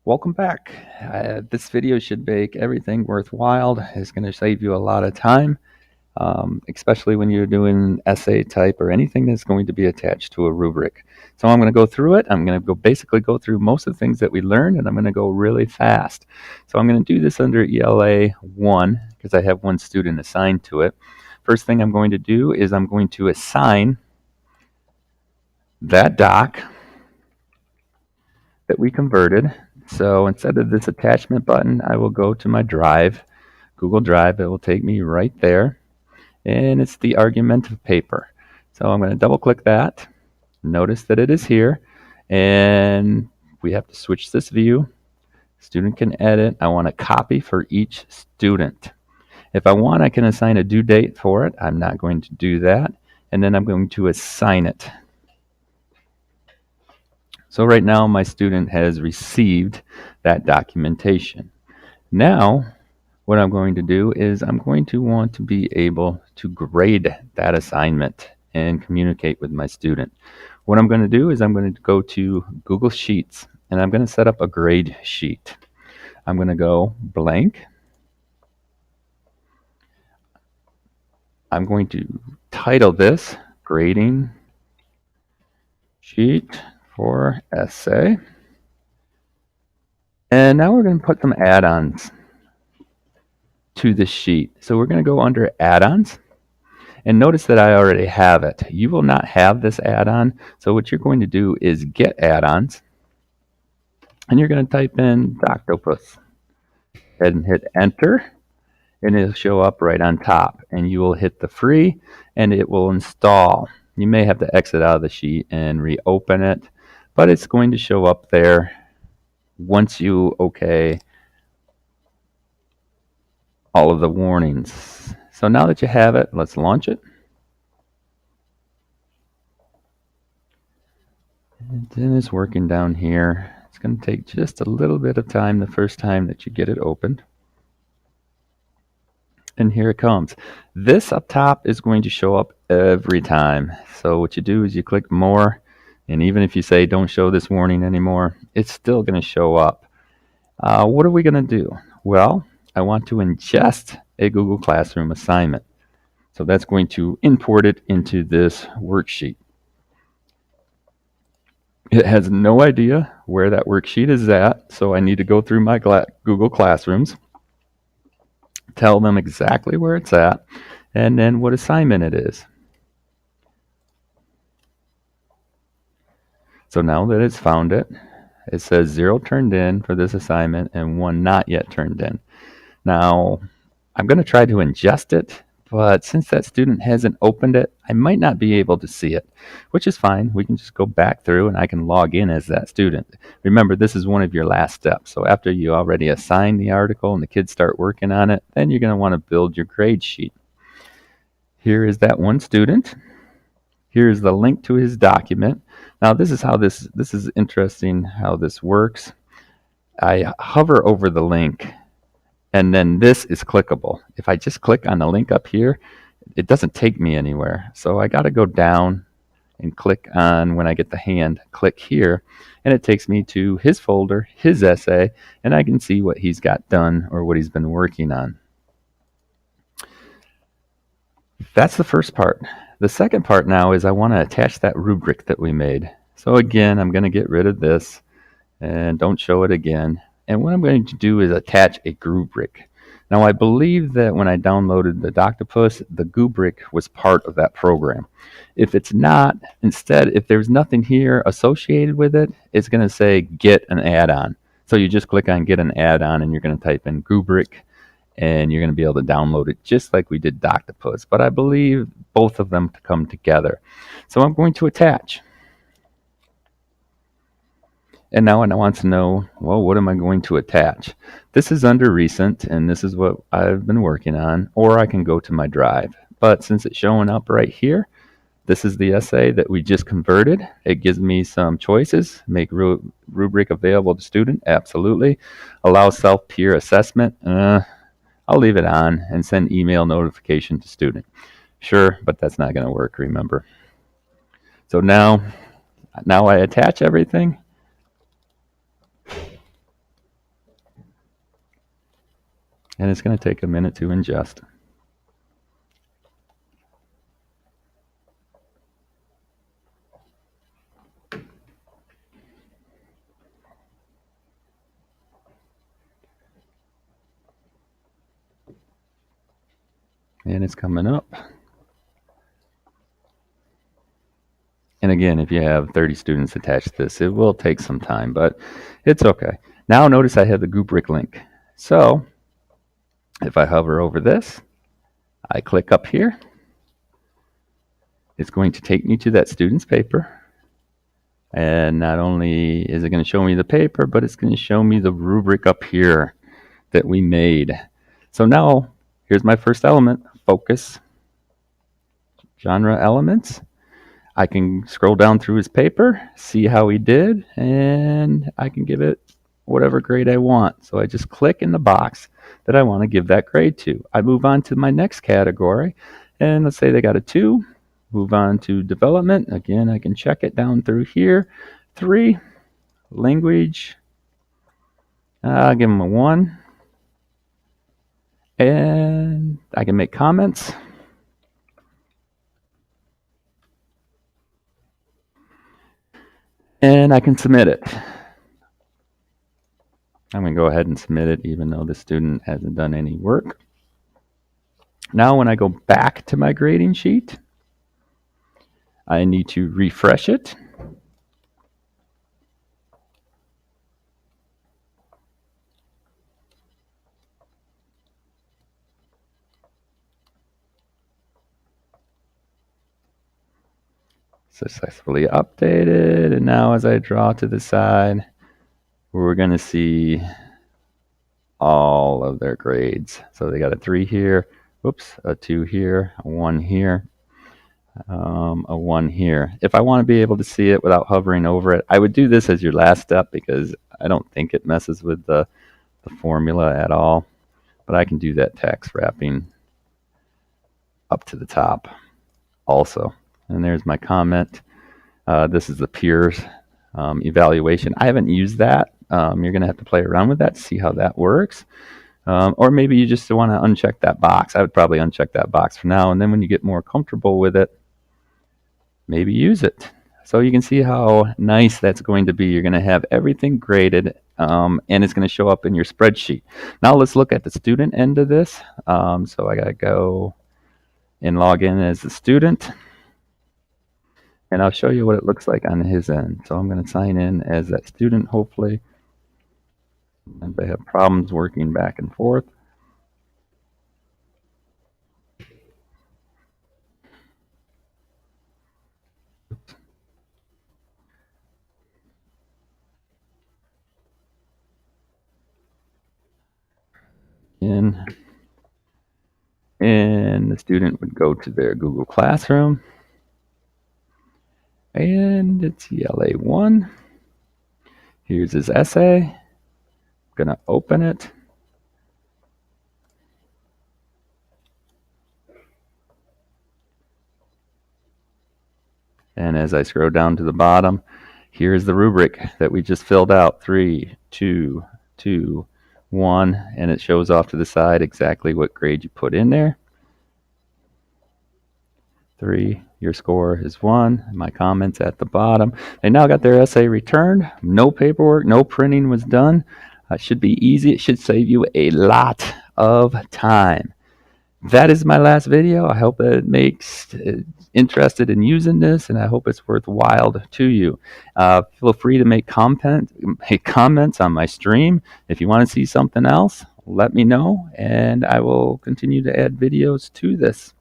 Welcome back. This video should make everything worthwhile. It's going to save you a lot of time, especially when you're doing essay type or anything that's going to be attached to a rubric. So I'm going to go through it. I'm going to basically go through most of the things that we learned, and I'm going to go really fast. So I'm going to do this under ELA 1 because I have one student assigned to it. First thing I'm going to do is I'm going to assign that doc that we converted. So instead of this attachment button, I will go to my drive, Google Drive. It will take me right there, and it's the argumentative paper. So I'm going to double click that. Notice that it is here, and we have to switch this view. Student can edit. I want a copy for each student. If I want, I can assign a due date for it. I'm not going to do that, and then I'm going to assign it. So right now my student has received that documentation. Now what I'm going to do is I'm going to want to be able to grade that assignment and communicate with my student. What I'm going to do is I'm going to go to Google Sheets and I'm going to set up a grade sheet. I'm going to go blank. I'm going to title this grading sheet for essay. And now we're going to put some add-ons to this sheet. So we're going to go under add-ons, and notice that I already have it. You will not have this add-on, so what you're going to do is get add-ons, and you're going to type in doctopus and hit enter, and it'll show up right on top, and you will hit the free and it will install. You may have to exit out of the sheet and reopen it, but it's going to show up there once you okay all of the warnings. So now that you have it, let's launch it. And then it's working down here. It's going to take just a little bit of time the first time that you get it opened. And here it comes. This up top is going to show up every time. So what you do is you click more, and even if you say don't show this warning anymore, it's still going to show up. What are we going to do? Well, I want to ingest a Google Classroom assignment. So that's going to import it into this worksheet. It has no idea where that worksheet is at, so I need to go through my Google Classrooms, tell them exactly where it's at, and then what assignment it is. So now that it's found it, it says 0 turned in for this assignment and 1 not yet turned in. Now, I'm going to try to ingest it, but since that student hasn't opened it, I might not be able to see it, which is fine. We can just go back through and I can log in as that student. Remember, this is one of your last steps. So after you already assign the article and the kids start working on it, then you're going to want to build your grade sheet. Here is that one student. Here's the link to his document. Now this is how this is interesting how this works. I hover over the link, and then this is clickable. If I just click on the link up here, it doesn't take me anywhere. So I got to go down and click on, when I get the hand, click here, and it takes me to his folder, his essay, and I can see what he's got done or what he's been working on. That's the first part. The second part now is I want to attach that rubric that we made. So again, I'm going to get rid of this and don't show it again. And what I'm going to do is attach a rubric. Now I believe that when I downloaded the Doctopus, the rubric was part of that program. If it's not, instead, if there's nothing here associated with it, it's going to say get an add-on. So you just click on get an add-on and you're going to type in rubric, and you're going to be able to download it just like we did Doctopus. But I believe both of them come together. So I'm going to attach. And now I want to know, well, what am I going to attach? This is under recent, and this is what I've been working on, or I can go to my drive. But since it's showing up right here, this is the essay that we just converted. It gives me some choices. Make rubric available to student, absolutely. Allow self-peer assessment, I'll leave it on, and send email notification to student. Sure, but that's not going to work, remember. So now I attach everything. and it's going to take a minute to ingest. And it's coming up. And again, if you have 30 students attached to this, it will take some time, but it's okay. Now notice I have the rubric link. So if I hover over this, I click up here. It's going to take me to that student's paper. And not only is it going to show me the paper, but it's going to show me the rubric up here that we made. So now here's my first element, focus, genre elements. I can scroll down through his paper, see how he did, and I can give it whatever grade I want. So I just click in the box that I want to give that grade to. I move on to my next category, and let's say they got a 2. Move on to development. Again, I can check it down through here. 3, language. I'll give them a 1. And I can make comments. And I can submit it. I'm going to go ahead and submit it even though the student hasn't done any work. Now when I go back to my grading sheet, I need to refresh it. Successfully updated. And now as I draw to the side, we're going to see all of their grades. So they got a 3 here, whoops, a 2 here, a 1 here, a 1 here. If I want to be able to see it without hovering over it, I would do this as your last step because I don't think it messes with the formula at all. But I can do that text wrapping up to the top also. And there's my comment. This is the peers evaluation. I haven't used that. You're going to have to play around with that to see how that works. Or maybe you just want to uncheck that box. I would probably uncheck that box for now. And then when you get more comfortable with it, maybe use it. So you can see how nice that's going to be. You're going to have everything graded, and it's going to show up in your spreadsheet. Now let's look at the student end of this. So I got to go and log in as a student. And I'll show you what it looks like on his end. So I'm going to sign in as that student, hopefully. And they have problems working back and forth. In. And the student would go to their Google Classroom. And it's ELA 1. Here's his essay. I'm going to open it. And as I scroll down to the bottom, here's the rubric that we just filled out. 3, 2, 2, 1. And it shows off to the side exactly what grade you put in there. 3, your score is 1. My comments at the bottom. They now got their essay returned. No paperwork, no printing was done. It should be easy. It should save you a lot of time. That is my last video. I hope it makes interested in using this, and I hope it's worthwhile to you. Feel free to make comments on my stream. If you want to see something else, let me know, and I will continue to add videos to this.